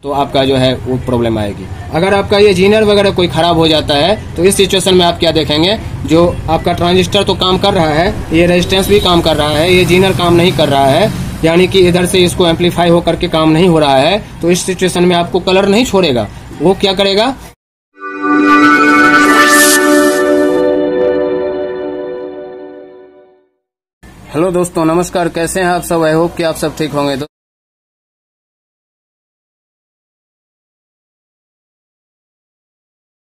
तो आपका जो है वो प्रॉब्लम आएगी। अगर आपका ये जीनर वगैरह कोई खराब हो जाता है तो इस सिचुएशन में आप क्या देखेंगे, जो आपका ट्रांजिस्टर तो काम कर रहा है, ये रेजिस्टेंस भी काम कर रहा है, ये जीनर काम नहीं कर रहा है, यानी कि इधर से इसको एम्पलीफाई होकर के काम नहीं हो रहा है। तो इस सिचुएशन में आपको कलर नहीं छोड़ेगा, वो क्या करेगा, हेलो दोस्तों, नमस्कार, कैसे हैं आप सब। आई होप कि आप सब ठीक होंगे।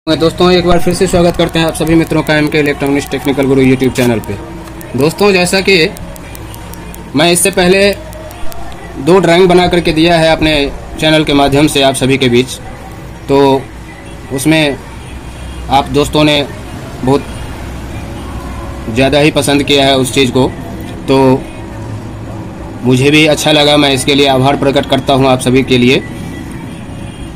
दोस्तों एक बार फिर से स्वागत करते हैं आप सभी मित्रों का एमके इलेक्ट्रॉनिक्स टेक्निकल गुरु यूट्यूब चैनल पे। दोस्तों जैसा कि मैं इससे पहले 2 ड्राइंग बना करके दिया है अपने चैनल के माध्यम से आप सभी के बीच, तो उसमें आप दोस्तों ने बहुत ज़्यादा ही पसंद किया है उस चीज़ को, तो मुझे भी अच्छा लगा। मैं इसके लिए आभार प्रकट करता हूं आप सभी के लिए।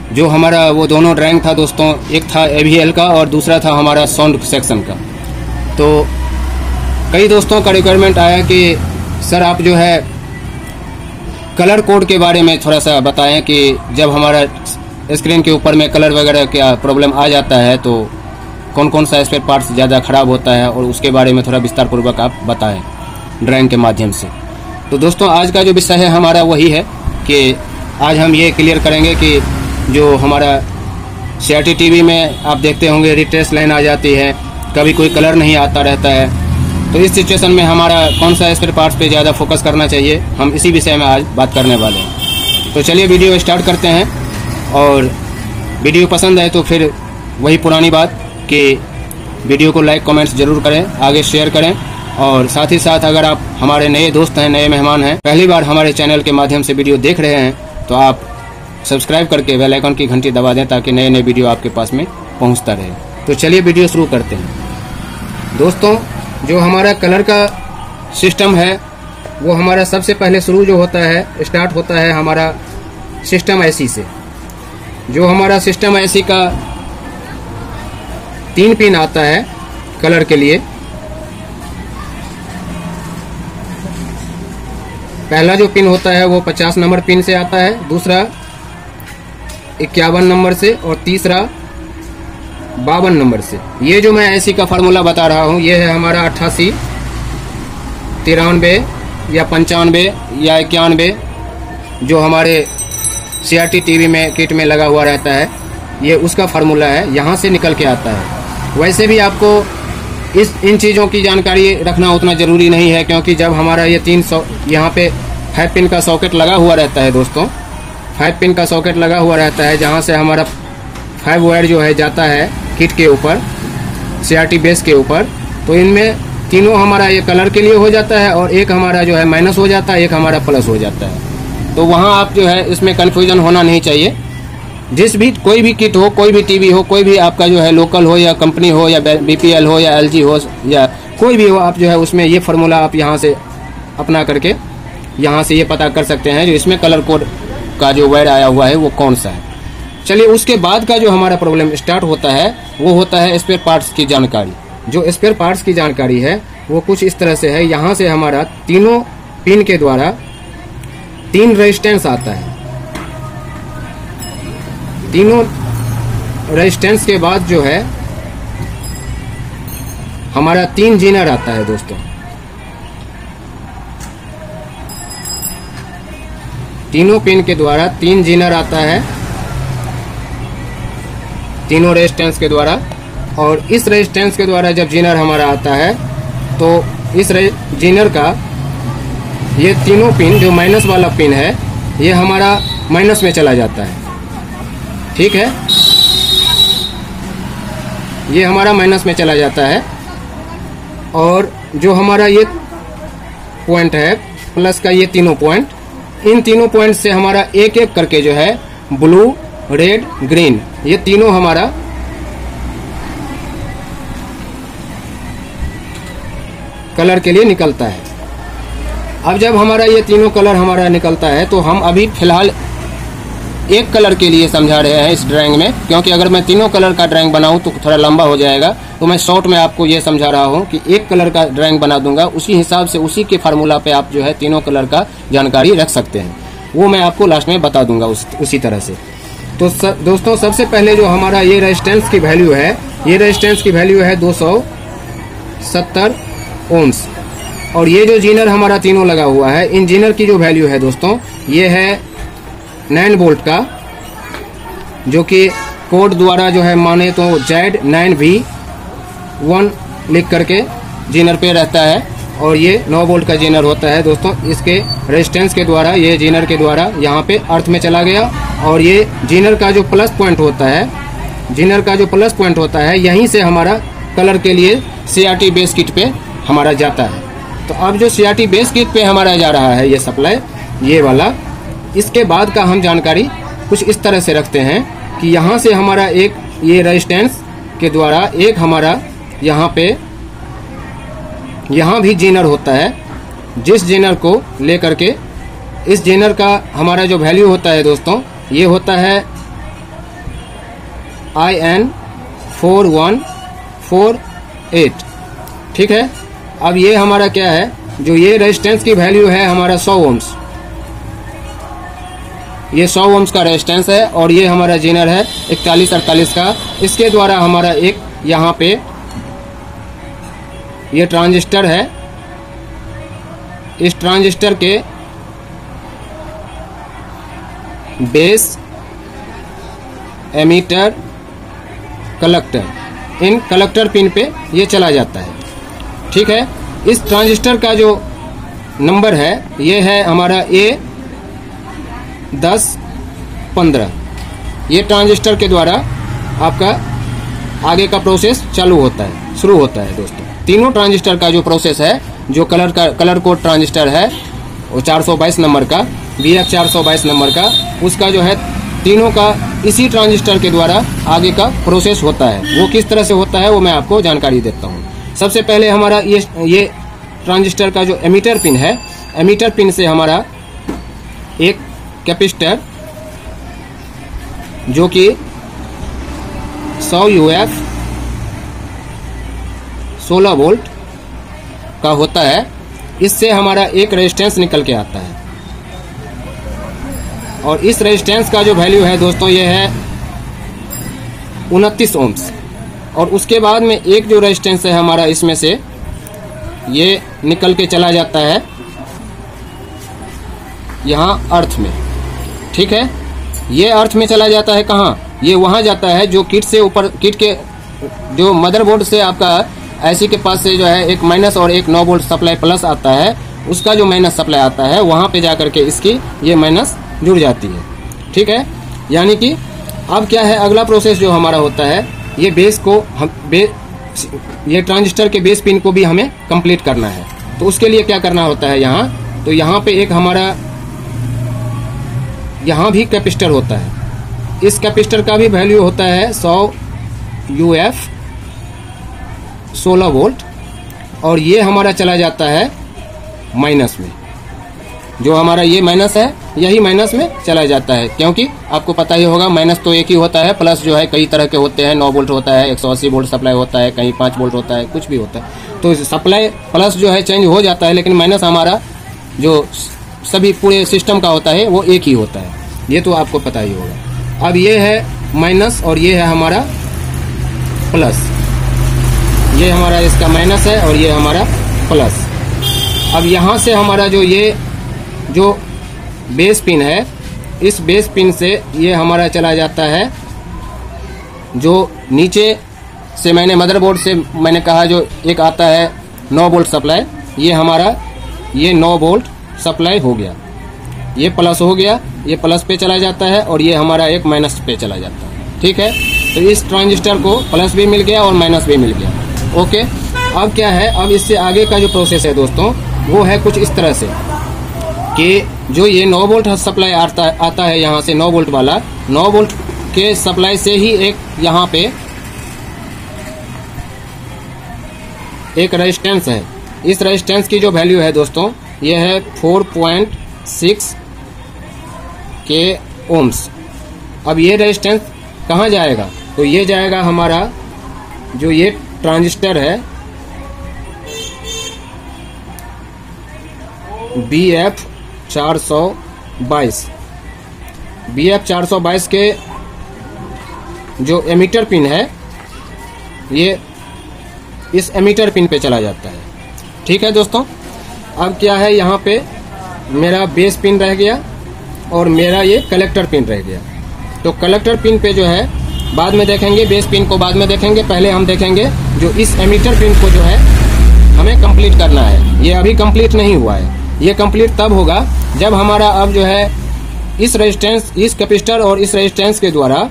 जो हमारा वो दोनों ड्राइंग था दोस्तों, एक था AVL का और दूसरा था हमारा साउंड सेक्शन का। तो कई दोस्तों का रिक्वायरमेंट आया कि सर आप जो है कलर कोड के बारे में थोड़ा सा बताएं कि जब हमारा स्क्रीन के ऊपर में कलर वगैरह का प्रॉब्लम आ जाता है तो कौन कौन सा स्पेयर पार्ट्स ज़्यादा ख़राब होता है, और उसके बारे में थोड़ा विस्तार पूर्वक आप बताएं ड्राइंग के माध्यम से। तो दोस्तों आज का जो विषय है हमारा वही है कि आज हम ये क्लियर करेंगे कि जो हमारा CRT TV में आप देखते होंगे रिट्रेस लाइन आ जाती है, कभी कोई कलर नहीं आता रहता है। तो इस सिचुएशन में हमारा कौन सा स्पेयर पार्ट्स पे ज़्यादा फोकस करना चाहिए, हम इसी विषय में आज बात करने वाले हैं। तो चलिए वीडियो स्टार्ट करते हैं, और वीडियो पसंद है तो फिर वही पुरानी बात कि वीडियो को लाइक कमेंट्स ज़रूर करें, आगे शेयर करें, और साथ ही साथ अगर आप हमारे नए दोस्त हैं, नए मेहमान हैं, पहली बार हमारे चैनल के माध्यम से वीडियो देख रहे हैं, तो आप सब्सक्राइब करके बेल आइकन की घंटी दबा दें ताकि नए नए वीडियो आपके पास में पहुंचता रहे। तो चलिए वीडियो शुरू करते हैं। दोस्तों जो हमारा कलर का सिस्टम है वो हमारा सबसे पहले शुरू जो होता है, स्टार्ट होता है हमारा सिस्टम IC से। जो हमारा सिस्टम IC का 3 पिन आता है कलर के लिए। पहला जो पिन होता है वो 50 नंबर पिन से आता है, दूसरा 51 नंबर से, और तीसरा 52 नंबर से। ये जो मैं IC का फार्मूला बता रहा हूँ ये है हमारा 88, 93 या 95 या 91, जो हमारे CRT TV में किट में लगा हुआ रहता है, ये उसका फार्मूला है, यहाँ से निकल के आता है। वैसे भी आपको इन चीज़ों की जानकारी रखना उतना ज़रूरी नहीं है, क्योंकि जब हमारा ये 300 यहाँ पे 5 पिन का सॉकेट लगा हुआ रहता है दोस्तों, 5 पिन का सॉकेट लगा हुआ रहता है, जहाँ से हमारा 5 वायर जो है जाता है किट के ऊपर, CRT बेस के ऊपर। तो इनमें तीनों हमारा ये कलर के लिए हो जाता है, और एक हमारा जो है माइनस हो जाता है, एक हमारा प्लस हो जाता है। तो वहाँ आप जो है इसमें कन्फ्यूजन होना नहीं चाहिए। जिस भी कोई भी किट हो, कोई भी TV हो, कोई भी आपका जो है लोकल हो या कंपनी हो या BPL हो या LG हो या कोई भी हो, आप जो है उसमें ये फार्मूला आप यहाँ से अपना करके यहाँ से ये पता कर सकते हैं जो इसमें कलर कोड का जो वायर आया हुआ है वो कौन सा है। चलिए उसके बाद का जो हमारा प्रॉब्लम स्टार्ट होता है वो होता है स्पेयर पार्ट्स की जानकारी। जो स्पेयर पार्ट्स की जानकारी है वो कुछ इस तरह से है। यहाँ से हमारा तीनों पिन के द्वारा 3 रेजिस्टेंस आता है। तीनों रेजिस्टेंस के बाद जो है हमारा 3 जीनर आता है दोस्तों। तीनों पिन के द्वारा 3 जीनर आता है, तीनों रेजिस्टेंस के द्वारा। और इस रेजिस्टेंस के द्वारा जब जीनर हमारा आता है तो इस जीनर का ये तीनों पिन, जो माइनस वाला पिन है, ये हमारा माइनस में चला जाता है। ठीक है, ये हमारा माइनस में चला जाता है। और जो हमारा ये पॉइंट है प्लस का, ये तीनों पॉइंट, इन तीनों पॉइंट से हमारा एक एक करके जो है ब्लू, रेड, ग्रीन, ये तीनों हमारा कलर के लिए निकलता है। अब जब हमारा ये तीनों कलर हमारा निकलता है तो हम अभी फिलहाल एक कलर के लिए समझा रहे हैं इस ड्राइंग में, क्योंकि अगर मैं तीनों कलर का ड्राइंग बनाऊं तो थोड़ा लंबा हो जाएगा। तो मैं शॉर्ट में आपको ये समझा रहा हूं कि एक कलर का ड्राइंग बना दूंगा, उसी हिसाब से उसी के फार्मूला पे आप जो है तीनों कलर का जानकारी रख सकते हैं। वो मैं आपको लास्ट में बता दूंगा उसी तरह से। तो दोस्तों सबसे पहले जो हमारा ये रेजिस्टेंस की वैल्यू है, ये रेजिस्टेंस की वैल्यू है 270 ओम्स। और ये जो जीनर हमारा तीनों लगा हुआ है, इन जीनर की जो वैल्यू है दोस्तों ये है 9 वोल्ट का, जो कि कोड द्वारा जो है माने तो Z9V1 लिख करके जीनर पे रहता है। और ये 9 वोल्ट का जीनर होता है दोस्तों। इसके रेजिस्टेंस के द्वारा, ये जीनर के द्वारा यहाँ पे अर्थ में चला गया। और ये जीनर का जो प्लस पॉइंट होता है, जीनर का जो प्लस पॉइंट होता है, यहीं से हमारा कलर के लिए CRT बेस किट पे हमारा जाता है। तो अब जो CRT बेस किट पे हमारा जा रहा है ये सप्लाई, ये वाला, इसके बाद का हम जानकारी कुछ इस तरह से रखते हैं कि यहाँ से हमारा एक ये रेजिस्टेंस के द्वारा एक हमारा यहाँ पे, यहाँ भी जीनर होता है, जिस जीनर को लेकर के इस जीनर का हमारा जो वैल्यू होता है दोस्तों, ये होता है IN4148। ठीक है। अब ये हमारा क्या है, जो ये रेजिस्टेंस की वैल्यू है हमारा 100 ओम्स, ये 100 ओम्स का रेजिस्टेंस है। और ये हमारा जीनर है 4148 का। इसके द्वारा हमारा एक यहाँ पे ये ट्रांजिस्टर है, इस ट्रांजिस्टर के बेस, एमीटर, कलेक्टर, इन कलेक्टर पिन पे ये चला जाता है। ठीक है। इस ट्रांजिस्टर का जो नंबर है ये है हमारा A1015। ये ट्रांजिस्टर के द्वारा आपका आगे का प्रोसेस चालू होता है, शुरू होता है दोस्तों। तीनों ट्रांजिस्टर का जो प्रोसेस है, जो कलर कोड ट्रांजिस्टर है वो 422 नंबर का, BF 422 नंबर का, उसका जो है तीनों का इसी ट्रांजिस्टर के द्वारा आगे का प्रोसेस होता है। वो किस तरह से होता है वो मैं आपको जानकारी देता हूँ। सबसे पहले हमारा ये ट्रांजिस्टर का जो एमीटर पिन है, एमीटर पिन से हमारा एक कैपेसिटर जो कि 100 UF 16 वोल्ट का होता है, इससे हमारा एक रेजिस्टेंस निकल के आता है। और इस रेजिस्टेंस का जो वैल्यू है दोस्तों ये है 29 ओम्स। और उसके बाद में एक जो रेजिस्टेंस है हमारा, इसमें से ये निकल के चला जाता है यहाँ अर्थ में। ठीक है। ये अर्थ में चला जाता है कहाँ, ये वहाँ जाता है जो किट से ऊपर, किट के जो मदरबोर्ड से आपका IC के पास से जो है एक माइनस और एक 9 वोल्ट सप्लाई प्लस आता है, उसका जो माइनस सप्लाई आता है वहाँ पे जाकर के इसकी ये माइनस जुड़ जाती है। ठीक है। यानी कि अब क्या है, अगला प्रोसेस जो हमारा होता है, ये बेस को ये ट्रांजिस्टर के बेस पिन को भी हमें कंप्लीट करना है। तो उसके लिए क्या करना होता है यहाँ, तो यहाँ पे एक हमारा यहाँ भी कैपेसिटर होता है। इस कैपेसिटर का भी वैल्यू होता है 100 UF 16 वोल्ट। और ये हमारा चला जाता है माइनस में, जो हमारा ये माइनस है यही माइनस में चला जाता है, क्योंकि आपको पता ही होगा माइनस तो एक ही होता है, प्लस जो है कई तरह के होते हैं। 9 वोल्ट होता है, 180 वोल्ट सप्लाई होता है, कहीं 5 वोल्ट होता है, कुछ भी होता है। तो सप्लाई प्लस जो है चेंज हो जाता है, लेकिन माइनस हमारा जो सभी पूरे सिस्टम का होता है वो एक ही होता है, ये तो आपको पता ही होगा। अब ये है माइनस और ये है हमारा प्लस, ये हमारा इसका माइनस है और ये हमारा प्लस। अब यहाँ से हमारा जो ये जो बेस पिन है, इस बेस पिन से ये हमारा चला जाता है जो नीचे से, मैंने मदरबोर्ड से मैंने कहा जो एक आता है 9 वोल्ट सप्लाई, ये हमारा ये 9 वोल्ट सप्लाई हो गया, ये प्लस हो गया, ये प्लस पे चला जाता है और ये हमारा एक माइनस पे चला जाता है। ठीक है। तो इस ट्रांजिस्टर को प्लस भी मिल गया और माइनस भी मिल गया। ओके। अब क्या है, अब इससे आगे का जो प्रोसेस है दोस्तों वो है कुछ इस तरह से कि जो ये 9 वोल्ट सप्लाई आता है यहाँ से, 9 वोल्ट वाला, 9 वोल्ट के सप्लाई से ही एक यहाँ पे एक रेजिस्टेंस है। इस रेजिस्टेंस की जो वैल्यू है दोस्तों ये है 4.6 के ओम्स। अब ये रेजिस्टेंस कहाँ जाएगा, तो ये जाएगा हमारा जो ये ट्रांजिस्टर है BF 422 के जो एमीटर पिन है ये इस एमीटर पिन पे चला जाता है। ठीक है दोस्तों, अब क्या है, यहाँ पे मेरा बेस पिन रह गया और मेरा ये कलेक्टर पिन रह गया। तो कलेक्टर पिन पे जो है बाद में देखेंगे, बेस पिन को बाद में देखेंगे, पहले हम देखेंगे जो इस एमीटर पिन को जो है हमें कंप्लीट करना है। ये अभी कंप्लीट नहीं हुआ है, ये कंप्लीट तब होगा जब हमारा अब जो है इस रेजिस्टेंस, इस कैपेसिटर और इस रेजिस्टेंस के द्वारा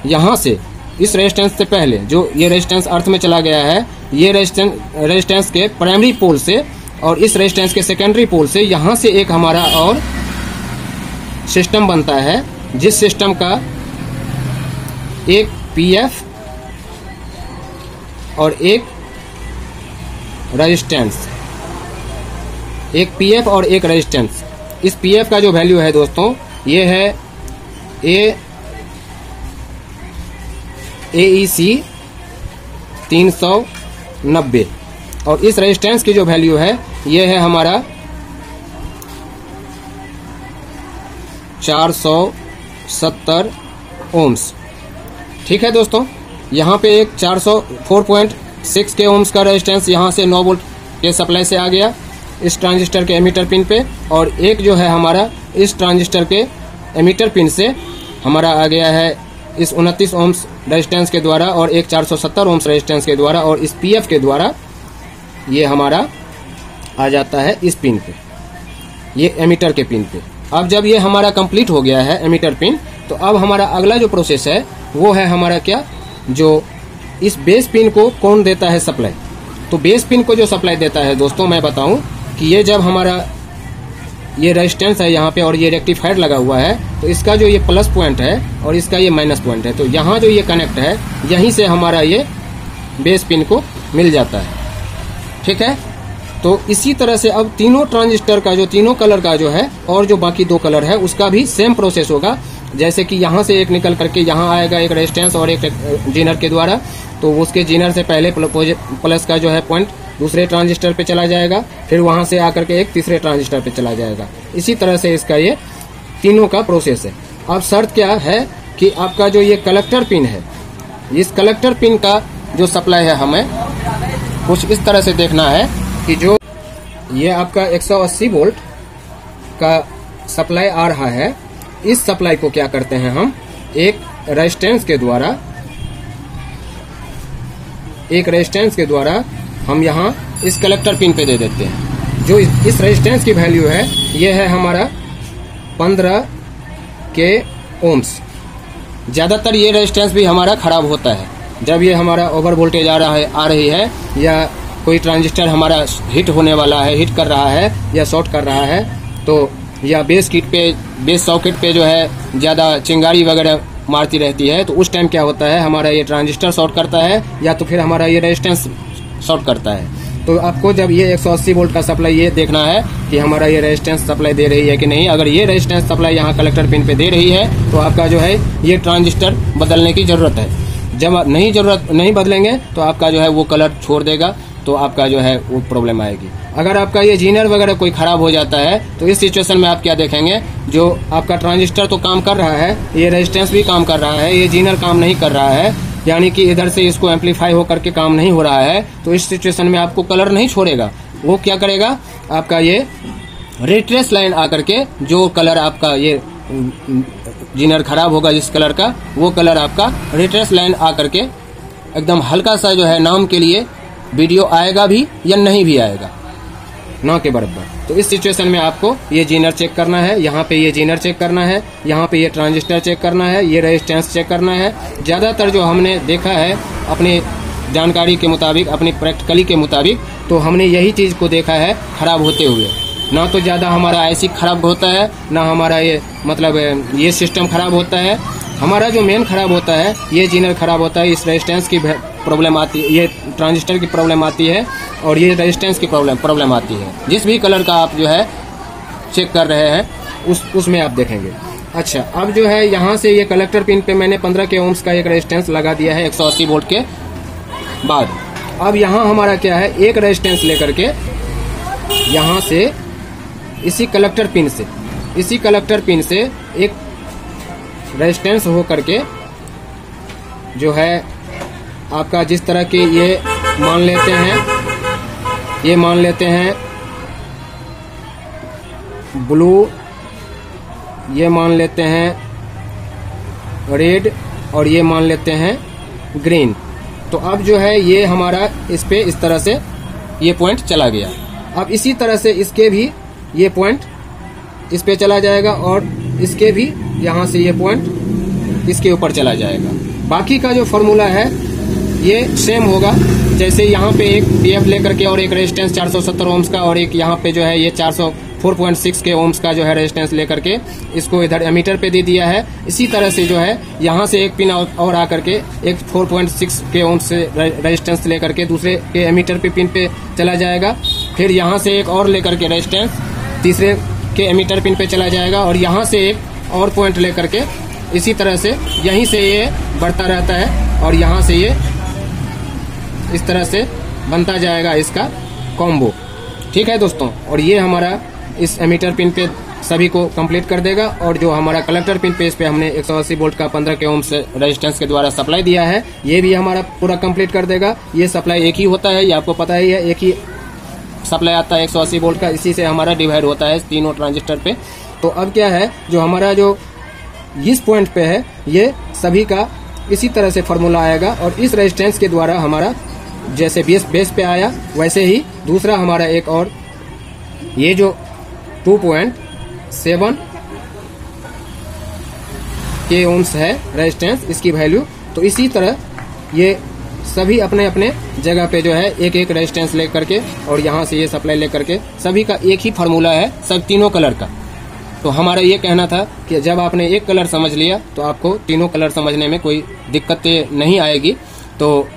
यहाँ से, इस रेजिस्टेंस से पहले जो ये रेजिस्टेंस अर्थ में चला गया है, ये रेजिस्टेंस के प्राइमरी पोल से और इस रेजिस्टेंस के सेकेंडरी पोल से यहाँ से एक हमारा और सिस्टम बनता है, जिस सिस्टम का एक पीएफ और एक रेजिस्टेंस, एक पीएफ और एक रेजिस्टेंस। इस पीएफ का जो वैल्यू है दोस्तों ये है AEC 390 और इस रेजिस्टेंस की जो वैल्यू है ये है हमारा 470 ओम्स। ठीक है दोस्तों, यहाँ पे एक 404.6 के ओम्स का रेजिस्टेंस यहाँ से 9 वोल्ट के सप्लाई से आ गया इस ट्रांजिस्टर के एमीटर पिन पे, और एक जो है हमारा इस ट्रांजिस्टर के एमीटर पिन से हमारा आ गया है इस 29 ओम्स रेजिस्टेंस के द्वारा और एक 470 ओम्स रेजिस्टेंस के द्वारा, और इस पीएफ के द्वारा ये हमारा आ जाता है इस पिन पे, ये एमीटर के पिन पे। अब जब ये हमारा कंप्लीट हो गया है एमीटर पिन, तो अब हमारा अगला जो प्रोसेस है वो है हमारा क्या, जो इस बेस पिन को कौन देता है सप्लाई। तो बेस पिन को जो सप्लाई देता है दोस्तों, मैं बताऊं कि ये जब हमारा ये रेजिस्टेंस है यहाँ पे और ये रेक्टिफायर लगा हुआ है, तो इसका जो ये प्लस पॉइंट है और इसका ये माइनस पॉइंट है, तो यहाँ जो ये कनेक्ट है यहीं से हमारा ये बेस पिन को मिल जाता है। ठीक है, तो इसी तरह से अब तीनों ट्रांजिस्टर का जो तीनों कलर का जो है और जो बाकी 2 कलर है उसका भी सेम प्रोसेस होगा। जैसे कि यहाँ से एक निकल करके यहाँ आएगा एक रेजिस्टेंस और एक जीनर के द्वारा, तो उसके जीनर से पहले प्लस का जो है पॉइंट दूसरे ट्रांजिस्टर पे चला जाएगा, फिर वहां से आकर के एक तीसरे ट्रांजिस्टर पे चला जाएगा। इसी तरह से इसका ये तीनों का प्रोसेस है। अब शर्त क्या है कि आपका जो ये कलेक्टर पिन है, इस कलेक्टर पिन का जो सप्लाई है हमें कुछ इस तरह से देखना है कि जो ये आपका 180 वोल्ट का सप्लाई आ रहा है, इस सप्लाई को क्या करते हैं हम एक रेजिस्टेंस के द्वारा हम यहाँ इस कलेक्टर पिन पे दे देते हैं। जो इस रेजिस्टेंस की वैल्यू है ये है हमारा 15 के ओम्स। ज़्यादातर ये रेजिस्टेंस भी हमारा खराब होता है जब ये हमारा ओवर वोल्टेज आ रही है या कोई ट्रांजिस्टर हमारा हिट होने वाला है, हिट कर रहा है या शॉर्ट कर रहा है, तो या बेस सॉकेट पे जो है ज़्यादा चिंगारी वगैरह मारती रहती है, तो उस टाइम क्या होता है हमारा ये ट्रांजिस्टर शॉर्ट करता है या तो फिर हमारा ये रेजिस्टेंस शॉर्ट करता है। तो आपको जब ये 180 वोल्ट का सप्लाई ये देखना है कि हमारा ये रेजिस्टेंस सप्लाई दे रही है कि नहीं। अगर ये रेजिस्टेंस सप्लाई यहाँ कलेक्टर पिन पे दे रही है तो आपका जो है ये ट्रांजिस्टर बदलने की ज़रूरत है। जब नहीं बदलेंगे तो आपका जो है वो कलर छोड़ देगा, तो आपका जो है वो प्रॉब्लम आएगी। अगर आपका ये जीनर वगैरह कोई ख़राब हो जाता है तो इस सिचुएशन में आप क्या देखेंगे, जो आपका ट्रांजिस्टर तो काम कर रहा है, ये रेजिस्टेंस भी काम कर रहा है, ये जीनर काम नहीं कर रहा है, यानी कि इधर से इसको एम्पलीफाई होकर के काम नहीं हो रहा है, तो इस सिचुएशन में आपको कलर नहीं छोड़ेगा। वो क्या करेगा, आपका ये रिट्रेस लाइन आकर के जो कलर आपका ये जीनर खराब होगा जिस कलर का, वो कलर आपका रिट्रेस लाइन आकर के एकदम हल्का सा जो है नाम के लिए वीडियो आएगा भी या नहीं भी आएगा, ना के बराबर। तो इस सिचुएशन में आपको ये जीनर चेक करना है, यहाँ पे ये जीनर चेक करना है, यहाँ पे ये ट्रांजिस्टर चेक करना है, ये रेजिस्टेंस चेक करना है। ज़्यादातर जो हमने देखा है अपनी जानकारी के मुताबिक, अपनी प्रैक्टिकली के मुताबिक, तो हमने यही चीज़ को देखा है खराब होते हुए। ना तो ज़्यादा हमारा आईसी खराब होता है, ना हमारा ये मतलब ये सिस्टम खराब होता है। हमारा जो मेन खराब होता है ये जीनर खराब होता है, इस रेजिस्टेंस की प्रॉब्लम आती है, ये ट्रांजिस्टर की प्रॉब्लम आती है और ये रेजिस्टेंस की प्रॉब्लम आती है। जिस भी कलर का आप जो है चेक कर रहे हैं उसमें आप देखेंगे। अच्छा, अब जो है यहाँ से ये कलेक्टर पिन पे मैंने 15 के ओम्स का एक रेजिस्टेंस लगा दिया है 180 वोल्ट के बाद। अब यहाँ हमारा क्या है, एक रेजिस्टेंस लेकर के यहाँ से इसी कलेक्टर पिन से एक रेजिस्टेंस हो करके जो है आपका जिस तरह के ये मान लेते हैं ब्लू, ये मान लेते हैं रेड और ये मान लेते हैं ग्रीन। तो अब जो है ये हमारा इस पे इस तरह से ये पॉइंट चला गया। अब इसी तरह से इसके भी ये पॉइंट इस पे चला जाएगा और इसके भी यहाँ से ये पॉइंट इसके ऊपर चला जाएगा। बाकी का जो फॉर्मूला है ये सेम होगा। जैसे यहाँ पे एक DF लेकर के और एक रेजिस्टेंस 470 ओम्स का और एक यहाँ पे जो है ये 404.6 के ओम्स का जो है रेजिस्टेंस लेकर के इसको इधर एमीटर पे दे दिया है। इसी तरह से जो है यहाँ से एक पिन और आकर के एक 4.6 के ओम्स से रेजिस्टेंस लेकर के दूसरे के एमीटर पे पिन पे चला जाएगा। फिर यहाँ से एक और लेकर के रेजिस्टेंस तीसरे के एमीटर पिन पे चला जाएगा और यहाँ से एक और पॉइंट लेकर के इसी तरह से यहीं से ये बढ़ता रहता है और यहाँ से ये इस तरह से बनता जाएगा इसका कॉम्बो। ठीक है दोस्तों, और ये हमारा इस एमीटर पिन पे सभी को कंप्लीट कर देगा। और जो हमारा कलेक्टर पिन पे इस पे हमने 180 वोल्ट का 15 के ओम से रेजिस्टेंस के द्वारा सप्लाई दिया है, ये भी हमारा पूरा कंप्लीट कर देगा। ये सप्लाई एक ही होता है, ये आपको पता ही है, एक ही सप्लाई आता है 180 वोल्ट का, इसी से हमारा डिवाइड होता है तीनों ट्रांजिस्टर पे। तो अब क्या है, जो हमारा जो इस पॉइंट पे है ये सभी का इसी तरह से फॉर्मूला आएगा और इस रेजिस्टेंस के द्वारा हमारा जैसे बेस पे आया वैसे ही दूसरा हमारा एक और ये जो 2.7 के ओम्स है रेजिस्टेंस, इसकी वैल्यू, तो इसी तरह ये सभी अपने अपने जगह पे जो है एक एक रेजिस्टेंस लेकर के और यहाँ से ये सप्लाई लेकर के सभी का एक ही फार्मूला है, सब तीनों कलर का। तो हमारा ये कहना था कि जब आपने एक कलर समझ लिया तो आपको तीनों कलर समझने में कोई दिक्कतें नहीं आएगी। तो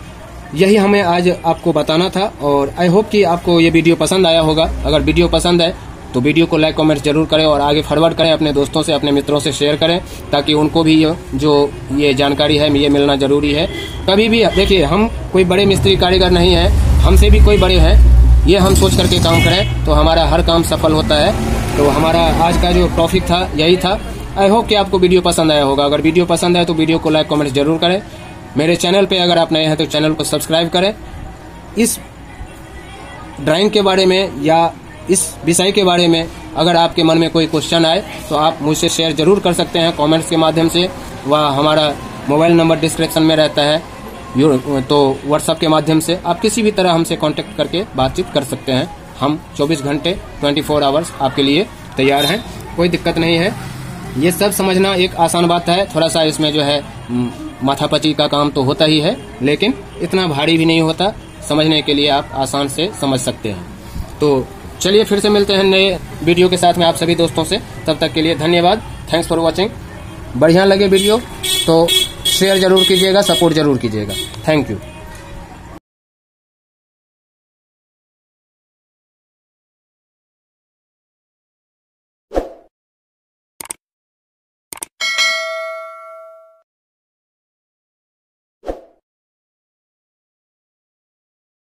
यही हमें आज आपको बताना था और आई होप कि आपको ये वीडियो पसंद आया होगा। अगर वीडियो पसंद है तो वीडियो को लाइक कमेंट जरूर करें और आगे फॉरवर्ड करें, अपने दोस्तों से अपने मित्रों से शेयर करें ताकि उनको भी जो ये जानकारी है ये मिलना जरूरी है। कभी भी देखिए, हम कोई बड़े मिस्त्री कारीगर नहीं है, हमसे भी कोई बड़े हैं, ये हम सोच करके काम करें तो हमारा हर काम सफल होता है। तो हमारा आज का जो टॉपिक था यही था। आई होप कि आपको वीडियो पसंद आया होगा। अगर वीडियो पसंद आए तो वीडियो को लाइक कमेंट जरूर करें। मेरे चैनल पे अगर आप नए हैं तो चैनल को सब्सक्राइब करें। इस ड्राइंग के बारे में या इस विषय के बारे में अगर आपके मन में कोई क्वेश्चन आए तो आप मुझसे शेयर जरूर कर सकते हैं कमेंट्स के माध्यम से। वह हमारा मोबाइल नंबर डिस्क्रिप्शन में रहता है, तो व्हाट्सएप के माध्यम से आप किसी भी तरह हमसे कांटेक्ट करके बातचीत कर सकते हैं। हम 24 घंटे 24 आवर्स आपके लिए तैयार हैं, कोई दिक्कत नहीं है। ये सब समझना एक आसान बात है, थोड़ा सा इसमें जो है माथापची का काम तो होता ही है, लेकिन इतना भारी भी नहीं होता, समझने के लिए आप आसान से समझ सकते हैं। तो चलिए फिर से मिलते हैं नए वीडियो के साथ में आप सभी दोस्तों से। तब तक के लिए धन्यवाद, थैंक्स फॉर वॉचिंग। बढ़िया लगे वीडियो तो शेयर जरूर कीजिएगा, सपोर्ट जरूर कीजिएगा। Thank you.